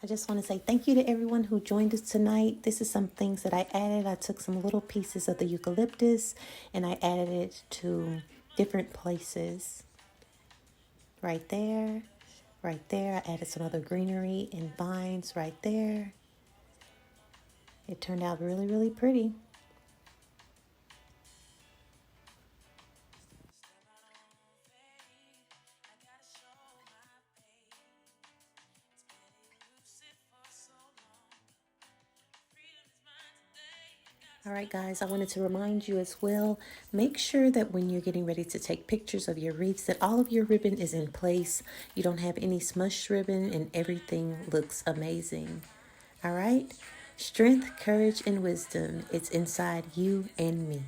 I just want to say thank you to everyone who joined us tonight. This is some things that I added. I took some little pieces of the eucalyptus and I added it to different places. Right there, right there. I added some other greenery and vines right there. It turned out really, really pretty. All right, guys, I wanted to remind you as well, make sure that when you're getting ready to take pictures of your wreaths, that all of your ribbon is in place. You don't have any smushed ribbon and everything looks amazing. All right? Strength, courage, and wisdom. It's inside you and me.